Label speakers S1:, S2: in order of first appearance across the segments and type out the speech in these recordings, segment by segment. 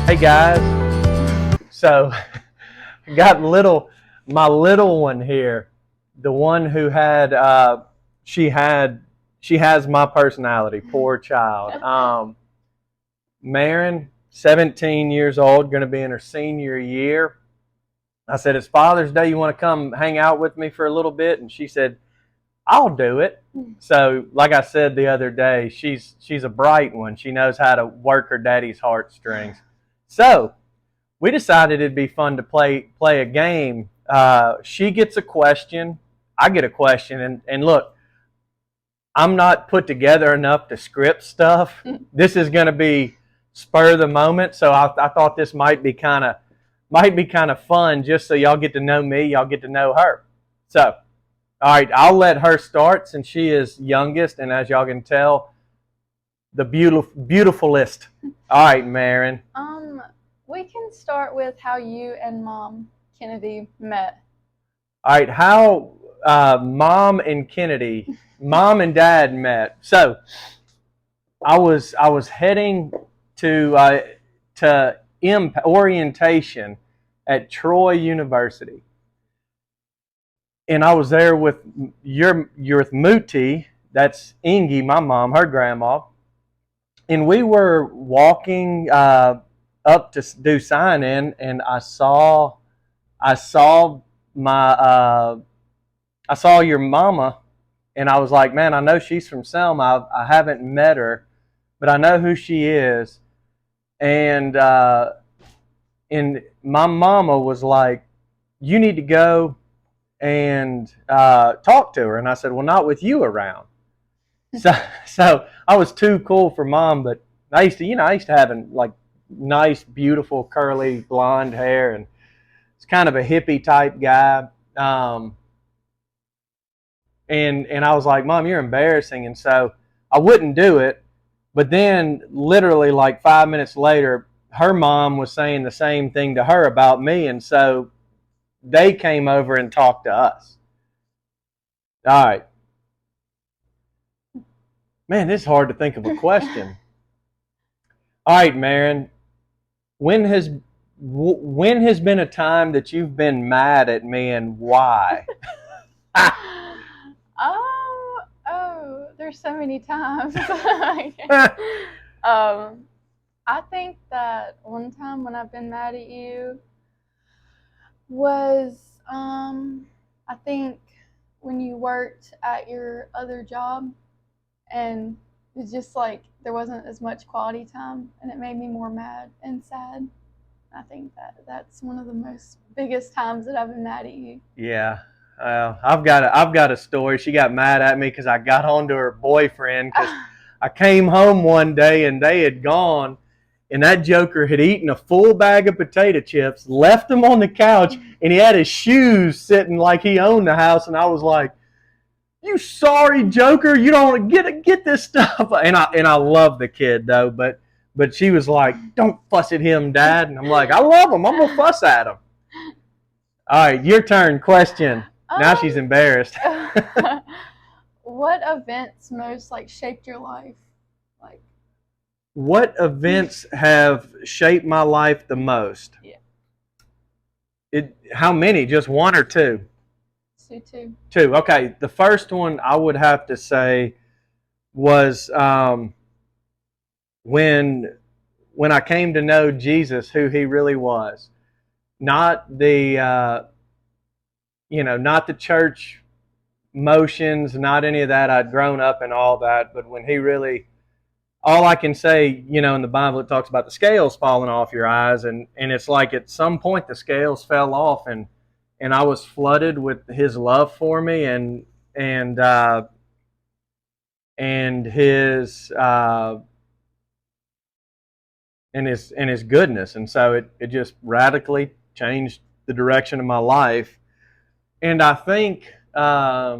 S1: Hey guys, so I got my little one here, the one who had she has my personality. Poor child. Maryn, 17 years old, going to be in her senior year. I said, "It's Father's Day. You want to come hang out with me for a little bit?" And she said, "I'll do it." So, like I said the other day, she's a bright one. She knows how to work her daddy's heartstrings. So we decided it'd be fun to play a game. She gets a question, I get a question, and look, I'm not put together enough to script stuff. This is going to be spur of the moment, so I thought this might be kind of fun, just so y'all get to know me, y'all get to know her. So, all right, I'll let her start since she is youngest, and as y'all can tell, the beautifulest. All right, Maryn.
S2: We can start with how you and Mom Kennedy met.
S1: All right, how Mom and Dad met. So I was heading to orientation at Troy University, and I was there with your Muti. That's Ingy, my mom, her grandma, and we were walking up to do sign in, and I saw my I saw your mama, and I was like, man, I know she's from Selma. I haven't met her, but I know who she is. And my mama was like, you need to go and talk to her. And I said, well, not with you around. So I was too cool for Mom, but I used to having like nice, beautiful, curly, blonde hair, and it's kind of a hippie type guy. And I was like, Mom, you're embarrassing. And so I wouldn't do it. But then literally like 5 minutes later, her mom was saying the same thing to her about me. And so they came over and talked to us. All right. Man, this is hard to think of a question. All right, Maryn. When has been a time that you've been mad at me, and why?
S2: There's so many times. I think that one time when I've been mad at you was, I think when you worked at your other job, and it's just like there wasn't as much quality time, and it made me more mad and sad. I think that's one of the biggest times that I've been mad at you.
S1: Yeah. I've got a story. She got mad at me because I got on to her boyfriend because I came home one day and they had gone, and that joker had eaten a full bag of potato chips, left them on the couch, and he had his shoes sitting like he owned the house. And I was like, "You sorry joker, you don't get this stuff." And I love the kid though, but she was like, "Don't fuss at him, Dad." And I'm like, "I love him. I'm gonna fuss at him." All right, your turn. Question. Now she's embarrassed.
S2: What events most shaped your life?
S1: What events have shaped my life the most?
S2: Yeah.
S1: How many? Just one or two?
S2: Two.
S1: Two. Okay. The first one I would have to say was when I came to know Jesus, who He really was, not the not the church motions, not any of that. I'd grown up and all that, but when He really, all I can say, in the Bible it talks about the scales falling off your eyes, and it's like at some point the scales fell off, and I was flooded with His love for me, and His His goodness, and so it just radically changed the direction of my life. And I think, I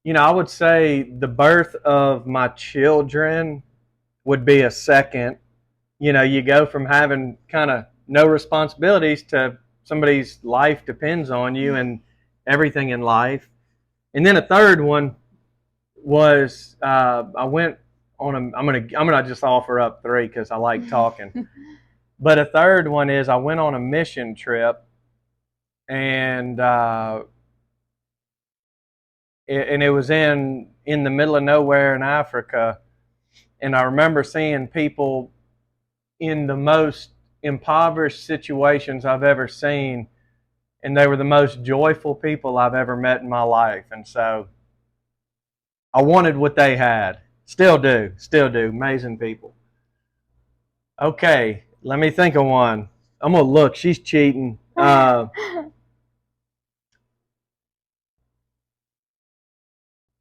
S1: would say the birth of my children would be a second. You go from having kind of no responsibilities to somebody's life depends on you and everything in life. And then a third one was I went I'm gonna just offer up three because I like talking. But a third one is I went on a mission trip, and it was in the middle of nowhere in Africa, and I remember seeing people in the most impoverished situations I've ever seen, and they were the most joyful people I've ever met in my life. And so I wanted what they had. Still do. Amazing people. Okay, let me think of one. I'm going to look. She's cheating. All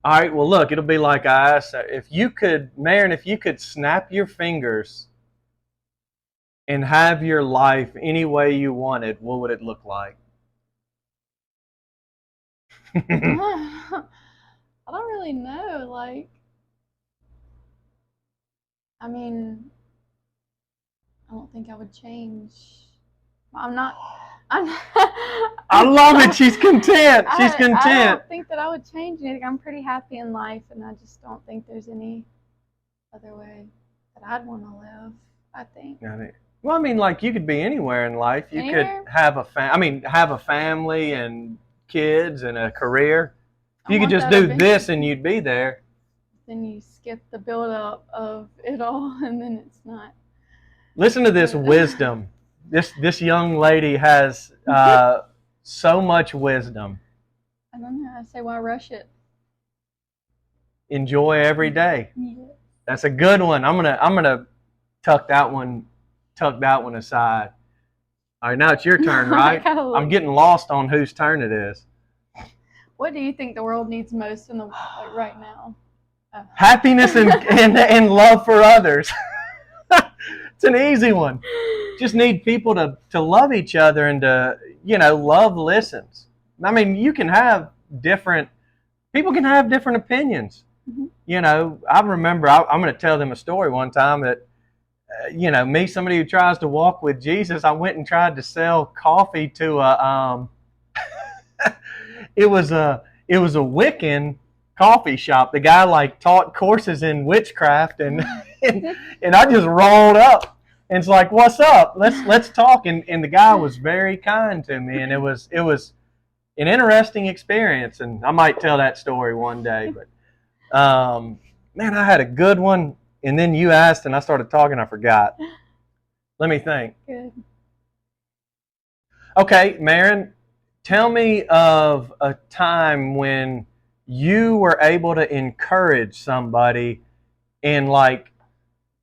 S1: right, well, look, it'll be like I asked. If you could, Maryn, if you could snap your fingers and have your life any way you wanted, what would it look like?
S2: I don't really know. Like, I mean, I don't think I would change. I'm not. I'm.
S1: I love it. She's content. She's
S2: I
S1: content.
S2: don't think that I would change anything. I'm pretty happy in life, and I just don't think there's any other way that I'd want to live. I think.
S1: Well, I mean, like you could be anywhere in life. You
S2: Anywhere?
S1: could have have a family and kids and a career.
S2: I
S1: You could
S2: want
S1: just
S2: that
S1: do
S2: eventually.
S1: this and you'd be there.
S2: Then you skip the build up of it all, and then it's not.
S1: Listen to this wisdom. This young lady has so much wisdom.
S2: I don't know. I say, why rush it?
S1: Enjoy every day.
S2: Yeah.
S1: That's a good one. I'm gonna tuck that one aside. All right, now it's your turn, right? I'm getting lost on whose turn it is.
S2: What do you think the world needs most in the right now?
S1: Happiness and love for others. It's an easy one. Just need people to love each other and to, love listens. I mean, people can have different opinions. Mm-hmm. I remember, I'm going to tell them a story one time that, me, somebody who tries to walk with Jesus, I went and tried to sell coffee to it was a Wiccan coffee shop. The guy taught courses in witchcraft and I just rolled up and it's like, what's up? Let's talk. And the guy was very kind to me, and it was an interesting experience, and I might tell that story one day. But man, I had a good one, and then you asked and I started talking, I forgot. Let me think.
S2: Good.
S1: Okay, Maryn, tell me of a time when you were able to encourage somebody and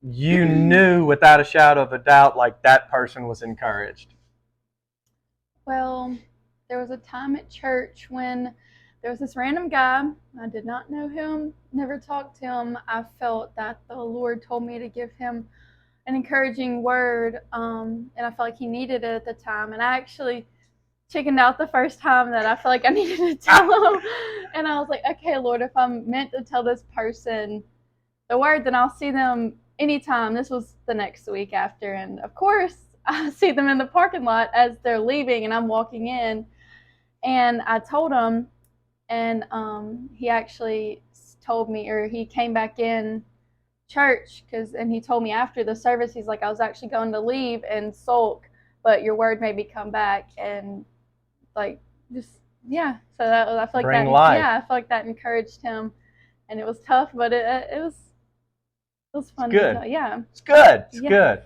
S1: you knew without a shadow of a doubt that person was encouraged.
S2: Well, there was a time at church when there was this random guy. I did not know him, never talked to him. I felt that the Lord told me to give him an encouraging word, and I felt like he needed it at the time. And I actually chickened out the first time that I felt like I needed to tell him. And I was like, okay, Lord, if I'm meant to tell this person the word, then I'll see them anytime. This was the next week after, and of course I see them in the parking lot as they're leaving, and I'm walking in, and I told him, and he actually told me, or he came back in church, and he told me after the service, he's like, I was actually going to leave and sulk, but your word made me come back, and just so I feel like
S1: Bring life.
S2: I feel like that encouraged him, and it was tough, but it was fun.
S1: It's good. It's good. It's good.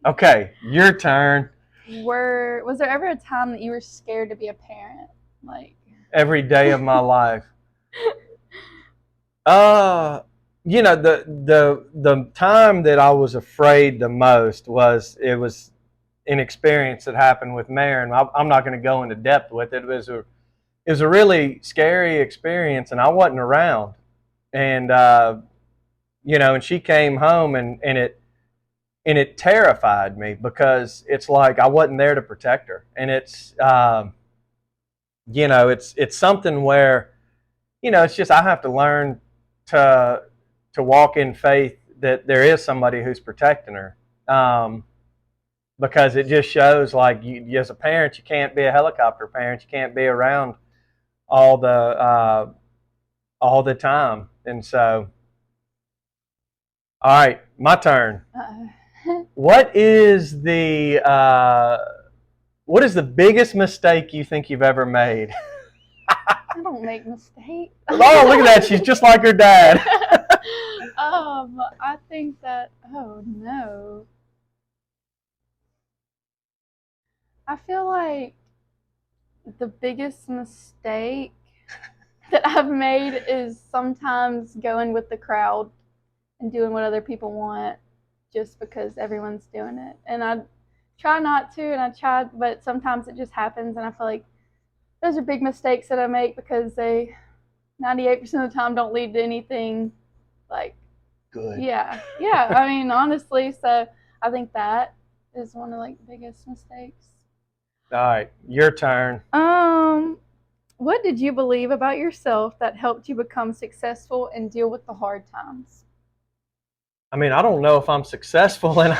S1: Okay, your turn.
S2: Was there ever a time that you were scared to be a parent?
S1: Every day of my life. The time that I was afraid the most was an experience that happened with Maryn. I'm not going to go into depth with it. It was a really scary experience, and I wasn't around. And and she came home, and it terrified me because it's like I wasn't there to protect her, and it's it's something where it's just I have to learn to walk in faith that there is somebody who's protecting her, because it just shows you as a parent, you can't be a helicopter parent, you can't be around all the time, and so All right, my turn.
S2: Uh,
S1: What is the biggest mistake you think you've ever made?
S2: I don't make mistakes.
S1: Oh, look at that. She's just like her dad.
S2: I think that, oh no. I feel like the biggest mistake that I've made is sometimes going with the crowd and doing what other people want just because everyone's doing it. And I try not to, and I try, but sometimes it just happens, and I feel like those are big mistakes that I make because they 98% of the time don't lead to anything like
S1: Good.
S2: yeah. Yeah, I mean honestly, so I think that is one of like the biggest mistakes.
S1: All right, your turn.
S2: What did you believe about yourself that helped you become successful and deal with the hard times?
S1: I mean, I don't know if I'm successful, and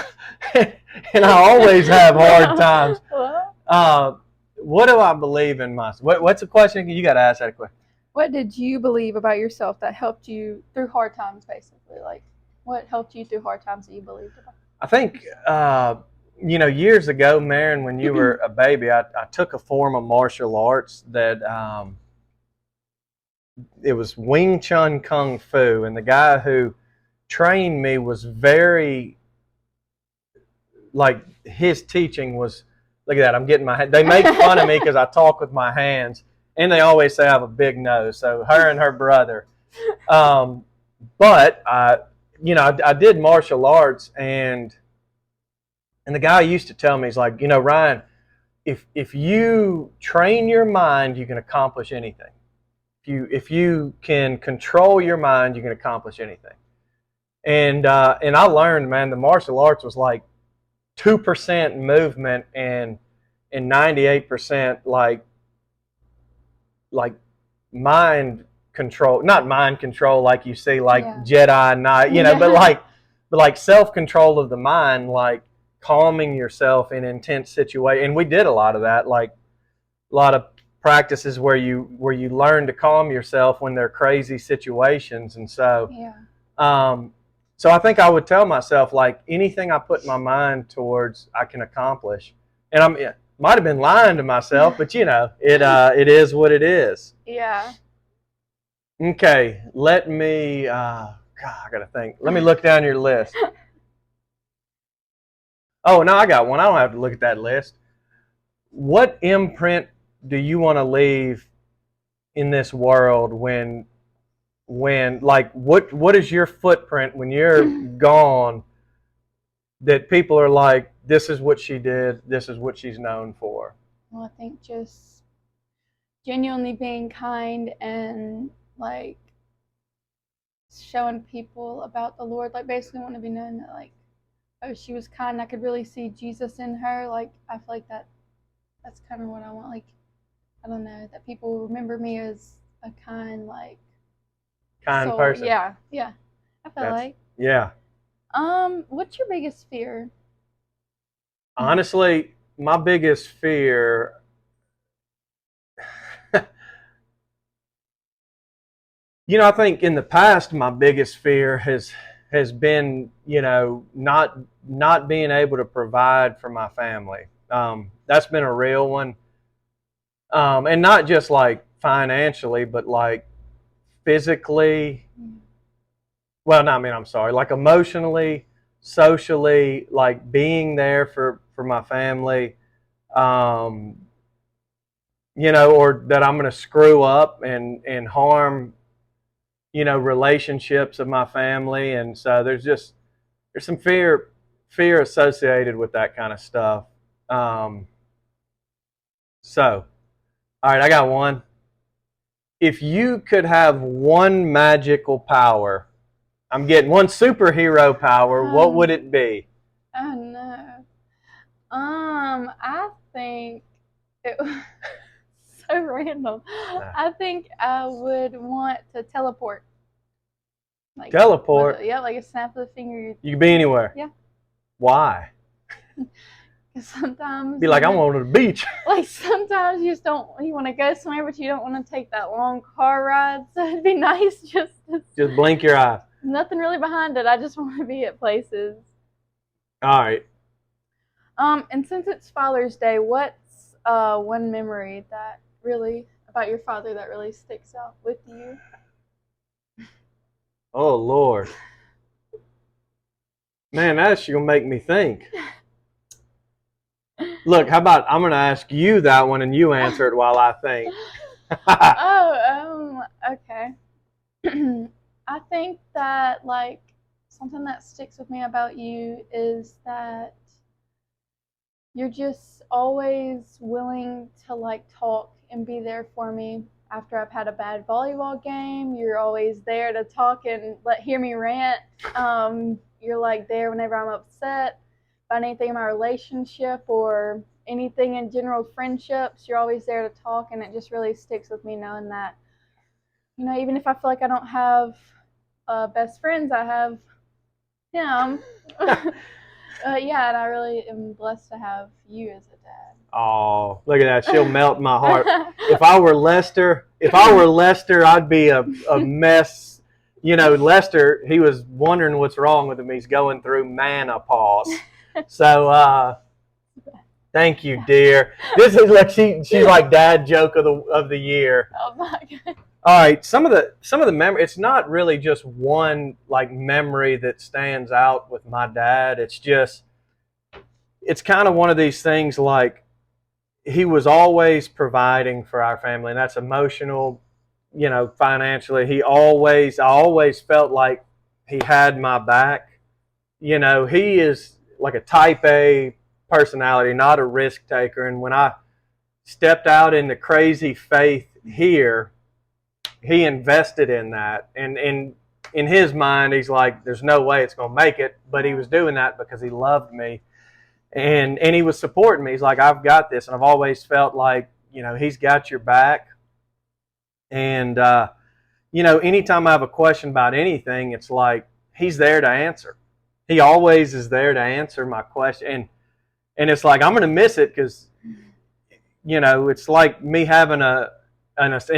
S1: and I always have hard times.
S2: Well,
S1: What do I believe in myself? What's the question? You got to ask that question.
S2: what did you believe about yourself that helped you through hard times, basically? Like, what helped you through hard times that you believed about?
S1: I think, years ago, Maryn, when you were a baby, I took a form of martial arts that it was Wing Chun Kung Fu, and the guy who trained me was very, like, his teaching was, look at that, I'm getting my, they make fun of me because I talk with my hands, and they always say I have a big nose, so her and her brother. But I did martial arts, and the guy used to tell me, he's like, Ryan, if you train your mind, you can accomplish anything. If you can control your mind, you can accomplish anything. And I learned, man, the martial arts was like 2% movement and 98% like mind control, not mind control like you see like Jedi Knight, but like self control of the mind, like calming yourself in intense situations. And we did a lot of that, like a lot of practices where you learn to calm yourself when they're crazy situations. And so I think I would tell myself, like, anything I put my mind towards, I can accomplish. And might have been lying to myself, but it is what it is.
S2: Yeah.
S1: Okay, let me. God, I gotta think. Let me look down your list. Oh no, I got one. I don't have to look at that list. What imprint do you want to leave in this world when like what is your footprint when you're gone, that people are like, this is what she did, this is what she's known for?
S2: Well, I think just genuinely being kind and like showing people about the Lord, like basically want to be known that like, oh, she was kind. I could really see Jesus in her. Like I feel like that's kind of what I want. Like I don't know, that people remember me as a kind
S1: Person.
S2: Yeah. I feel like.
S1: Yeah.
S2: What's your biggest fear?
S1: Honestly, my biggest fear, I think in the past my biggest fear has been, not being able to provide for my family. That's been a real one, and not just like financially, but like physically. Well, no, I mean, I'm sorry, like emotionally, socially, like being there for my family, or that I'm going to screw up and harm, relationships of my family. And so there's some fear associated with that kind of stuff. So, all right, I got one. If you could have one magical power, I'm getting one superhero power, what would it be?
S2: Oh no. I think it was so random. I think I would want to teleport. Like
S1: teleport?
S2: Yeah, like a snap of the finger.
S1: You could be anywhere.
S2: Yeah.
S1: Why?
S2: Because sometimes
S1: be like, I want to go to the beach.
S2: Like sometimes you want to go somewhere, but you don't want to take that long car ride. So it'd be nice just
S1: blink your eye.
S2: Nothing really behind it. I just want to be at places.
S1: All right.
S2: And since it's Father's Day, what's one memory that really about your father that really sticks out with you?
S1: Oh Lord, man, that's gonna make me think. Look, how about I'm gonna ask you that one and you answer it while I think.
S2: Okay. I think that like something that sticks with me about you is that you're just always willing to like talk and be there for me after I've had a bad volleyball game. You're always there to talk and hear me rant. You're like there whenever I'm upset about anything in my relationship or anything in general friendships. You're always there to talk, and it just really sticks with me knowing that, you know, even if I feel like I don't have best friends, I have him. Yeah, and I really am blessed to have you as a dad.
S1: Oh, look at that! She'll melt my heart. If I were Lester, I'd be a mess. You know, Lester, he was wondering what's wrong with him. He's going through menopause. So, thank you, dear. This is like she's like dad joke of the year.
S2: Oh my God.
S1: All right, some of the memory. It's not really just one like memory that stands out with my dad. It's kind of one of these things like he was always providing for our family, and that's emotional, you know, financially. I always felt like he had my back. You know, he is like a type A personality, not a risk taker. And when I stepped out into crazy faith here, he invested in that. And in his mind, he's like, there's no way it's going to make it. But he was doing that because he loved me. And he was supporting me. He's like, I've got this. And I've always felt like, you know, he's got your back. And, you know, anytime I have a question about anything, it's like he's there to answer. He always is there to answer my question. And it's like, I'm going to miss it because, you know, it's like me having an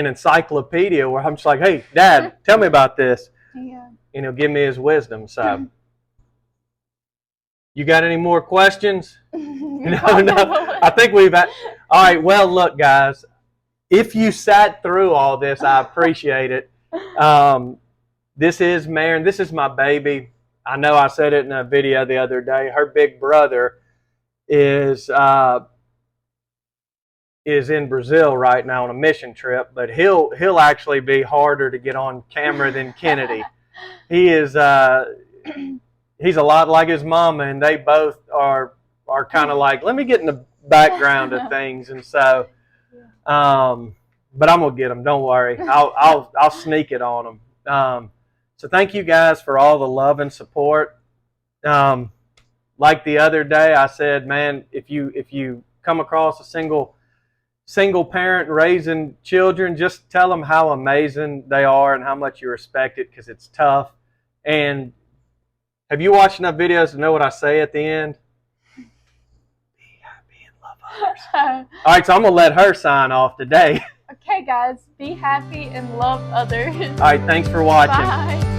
S1: encyclopedia where I'm just like, hey, Dad, tell me about this.
S2: Yeah.
S1: And he'll give me his wisdom. So, you got any more questions? No. I think we've had. All right. Well, look, guys, if you sat through all this, I appreciate it. This is Maryn. This is my baby. I know I said it in a video the other day. Her big brother is in Brazil right now on a mission trip, but he'll actually be harder to get on camera than Kennedy. He is he's a lot like his mama, and they both are kind of like, let me get in the background of things. And so but I'm gonna get them, don't worry. I'll sneak it on them. So thank you guys for all the love and support. Like the other day I said, man, if you come across a single parent raising children, just tell them how amazing they are and how much you respect it, because it's tough. And have you watched enough videos to know what I say at the end? Be happy and love others. All right, so I'm going to let her sign off today.
S2: Okay, guys, be happy and love others.
S1: All right, thanks for watching.
S2: Bye.